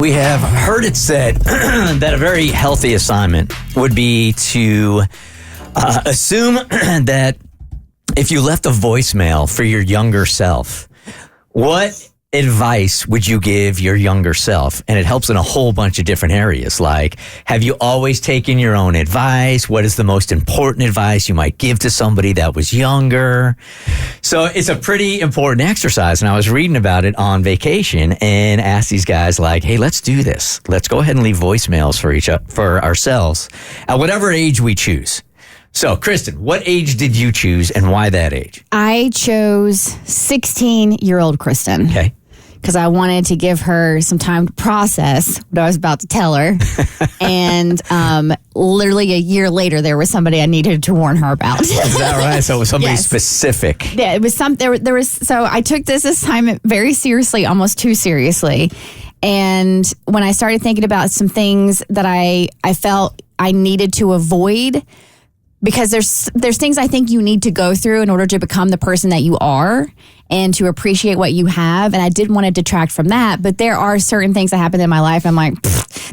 We have heard it said that a very healthy assignment would be to assume that if you left a voicemail for your younger self, what advice would you give your younger self? And it helps in a whole bunch of different areas. Like, have you always taken your own advice? What is the most important advice you might give to somebody that was younger? So it's a pretty important exercise. And I was reading about it on vacation and asked these guys like, hey, let's do this. Let's go ahead and leave voicemails for ourselves at whatever age we choose. So, Kristen, what age did you choose and why that age? I chose 16-year-old Kristen. Okay. Because I wanted to give her some time to process what I was about to tell her. And literally a year later, there was somebody I needed to warn her about. Is that right? So it was somebody Yes. specific. Yeah, it was there was, so I took this assignment very seriously, almost too seriously. And when I started thinking about some things that I felt I needed to avoid, because there's things I think you need to go through in order to become the person that you are and to appreciate what you have. And I didn't want to detract from that. But there are certain things that happened in my life. I'm like,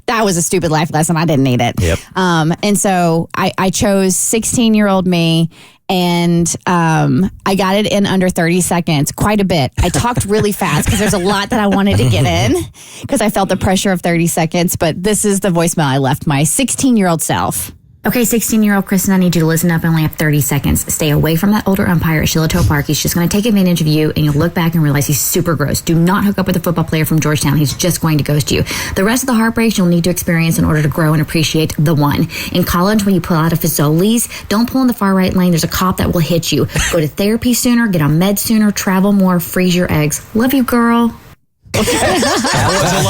that was a stupid life lesson. I didn't need it. Yep. And so I chose 16-year-old me. And I got it in under 30 seconds, quite a bit. I talked really fast because there's a lot that I wanted to get in because I felt the pressure of 30 seconds. But this is the voicemail I left my 16-year-old self. Okay, 16-year-old Kristen, I need you to listen up. I only have 30 seconds. Stay away from that older umpire at Shiloh Park. He's just going to take advantage of you, and you'll look back and realize he's super gross. Do not hook up with a football player from Georgetown. He's just going to ghost you. The rest of the heartbreaks you'll need to experience in order to grow and appreciate the one. In college, when you pull out of Fazoli's, don't pull in the far right lane. There's a cop that will hit you. Go to therapy sooner, get on meds sooner, travel more, freeze your eggs. Love you, girl. That was a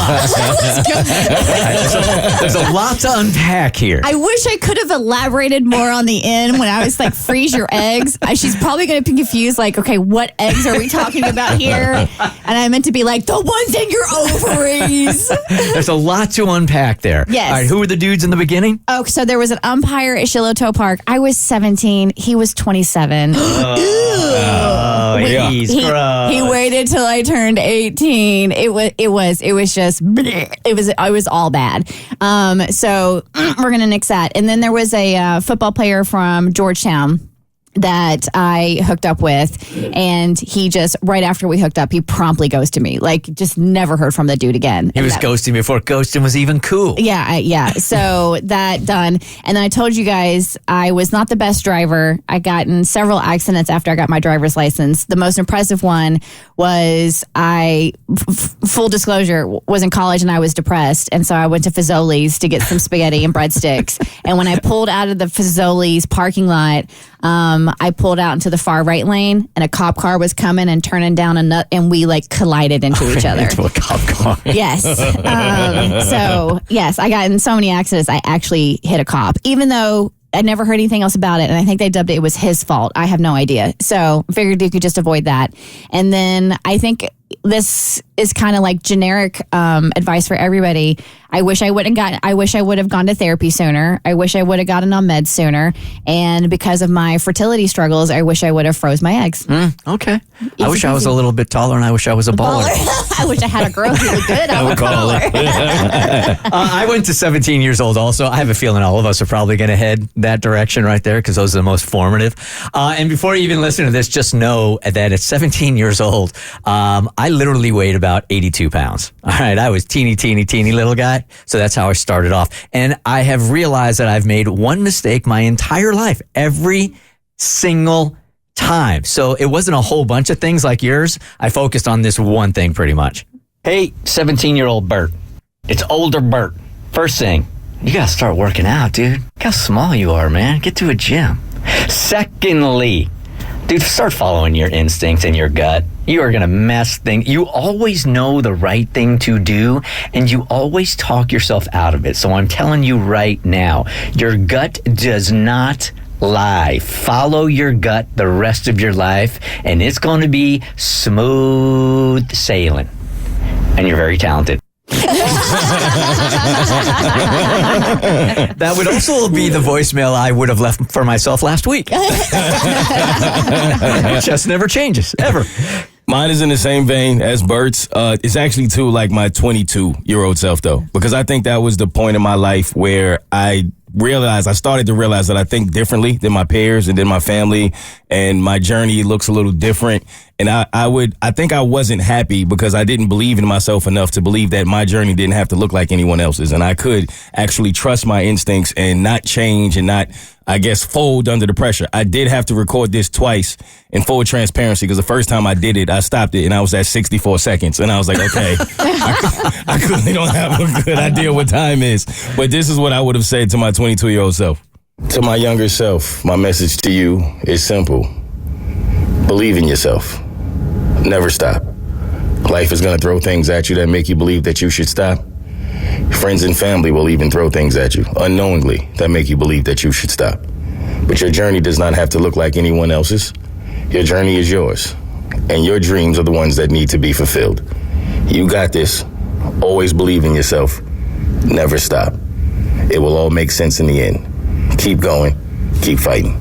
lot. There's a lot to unpack here. I wish I could have elaborated more on the end when I was like, freeze your eggs. She's probably going to be confused, like, okay, what eggs are we talking about here? And I meant to be like, the ones in your ovaries. There's a lot to unpack there. Yes. All right, who were the dudes in the beginning? Oh, so there was an umpire at Shiloh Park. I was 17. He was 27. Oh, he's gross. He waited till I turned 18. It was just, it was all bad. So we're going to nix that. And then there was a football player from Georgetown that I hooked up with, and he just, right after we hooked up, he promptly ghosted me. Like, just never heard from the dude again. He was ghosting before ghosting was even cool. Yeah. So that done. And then I told you guys I was not the best driver. I got in several accidents after I got my driver's license. The most impressive one was full disclosure, was in college and I was depressed. And so I went to Fazoli's to get some spaghetti and breadsticks. And when I pulled out of the Fazoli's parking lot, I pulled out into the far right lane, and a cop car was coming and turning down a nut, and we like collided into each other. Into a cop car. Yes. So yes, I got in so many accidents. I actually hit a cop, even though I never heard anything else about it. And I think they dubbed it was his fault. I have no idea. So figured you could just avoid that. And then I think this is kind of like generic advice for everybody. I wish I would have gone to therapy sooner. I wish I would have gotten on meds sooner. And because of my fertility struggles, I wish I would have froze my eggs. Okay. I wish I was a little bit taller, and I wish I was a baller. I wish I had a girl who looked good. I'm a caller. I went to 17 years old also. I have a feeling all of us are probably going to head that direction right there because those are the most formative. And before you even listen to this, just know that at 17 years old, I literally weighed about 82 pounds. All right. I was teeny little guy. So that's how I started off. And I have realized that I've made one mistake my entire life, every single time. So it wasn't a whole bunch of things like yours. I focused on this one thing pretty much. Hey, 17-year-old Bert. It's older Bert. First thing, you got to start working out, dude. Look how small you are, man. Get to a gym. Secondly, dude, start following your instincts and your gut. You are going to mess things. You always know the right thing to do, and you always talk yourself out of it. So I'm telling you right now, your gut does not lie. Follow your gut the rest of your life, and it's going to be smooth sailing. And you're very talented. That would also be the voicemail I would have left for myself last week. It just never changes, ever. Mine is in the same vein as Bert's. It's actually to like my 22-year-old self, though, because I think that was the point in my life where I started to realize that I think differently than my peers and then my family, and my journey looks a little different. And I think I wasn't happy because I didn't believe in myself enough to believe that my journey didn't have to look like anyone else's. And I could actually trust my instincts and not change and not, I guess, fold under the pressure. I did have to record this twice in full transparency because the first time I did it, I stopped it and I was at 64 seconds. And I was like, okay, I clearly don't have a good idea what time is. But this is what I would have said to my 22-year-old self. To my younger self, my message to you is simple. Believe in yourself. Never stop. Life is going to throw things at you that make you believe that you should stop. Friends and family will even throw things at you, unknowingly, that make you believe that you should stop. But your journey does not have to look like anyone else's. Your journey is yours, and your dreams are the ones that need to be fulfilled. You got this. Always believe in yourself. Never stop. It will all make sense in the end. Keep going. Keep fighting.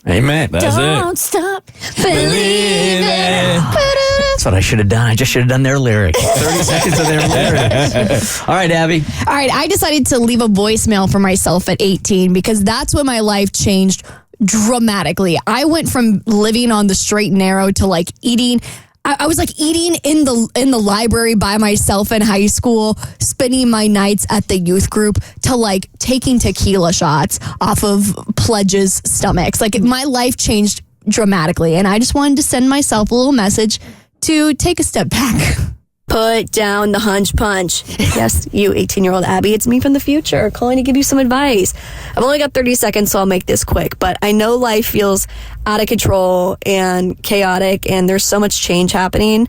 Amen. Don't stop believing. That's what I should have done. I just should have done their lyrics. 30 seconds of their lyrics. All right, Abby. All right, I decided to leave a voicemail for myself at 18 because that's when my life changed dramatically. I went from living on the straight and narrow to like eating. I was like eating in the library by myself in high school, spending my nights at the youth group, to like taking tequila shots off of pledges' stomachs. Like my life changed dramatically, and I just wanted to send myself a little message to take a step back. Put down the hunch punch. Yes, you 18-year-old Abby, it's me from the future calling to give you some advice. I've only got 30 seconds, so I'll make this quick, but I know life feels out of control and chaotic, and there's so much change happening.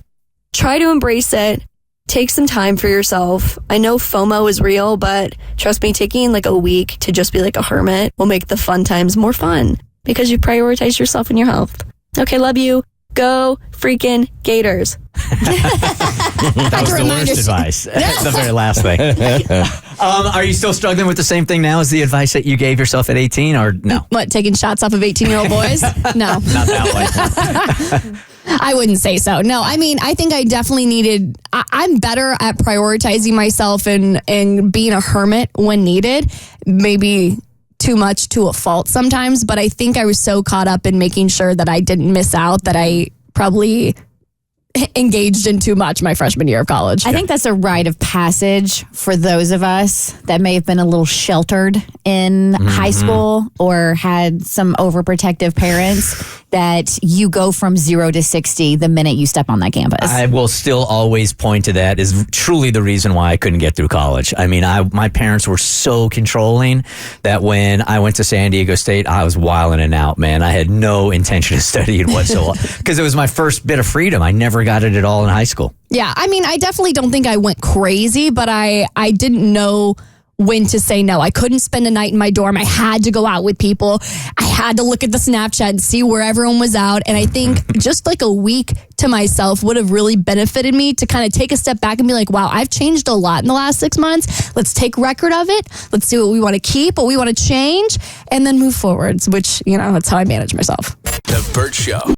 Try to embrace it. Take some time for yourself. I know FOMO is real, but trust me, taking like a week to just be like a hermit will make the fun times more fun because you prioritize yourself and your health. Okay, love you. Go freaking Gators. That was the worst advice. The very last thing. Are you still struggling with the same thing now as the advice that you gave yourself at 18, or no? What, taking shots off of 18-year-old boys? No. Not that way. I wouldn't say so. No, I mean, I think I definitely needed, I'm better at prioritizing myself and being a hermit when needed. Maybe too much to a fault sometimes, but I think I was so caught up in making sure that I didn't miss out that I probably engaged in too much my freshman year of college. I think that's a rite of passage for those of us that may have been a little sheltered in high school or had some overprotective parents, that you go from 0 to 60 the minute you step on that campus. I will still always point to that as truly the reason why I couldn't get through college. I mean, my parents were so controlling that when I went to San Diego State, I was wilding and out, man. I had no intention of studying whatsoever because it was my first bit of freedom. I never got it at all in high school. Yeah, I mean, I definitely don't think I went crazy, but I didn't know when to say no. I couldn't spend a night in my dorm. I had to go out with people. I had to look at the Snapchat and see where everyone was out. And I think just like a week to myself would have really benefited me to kind of take a step back and be like, wow, I've changed a lot in the last 6 months. Let's take record of it. Let's see what we want to keep, what we want to change, and then move forwards, which, you know, that's how I manage myself. The Bert Show.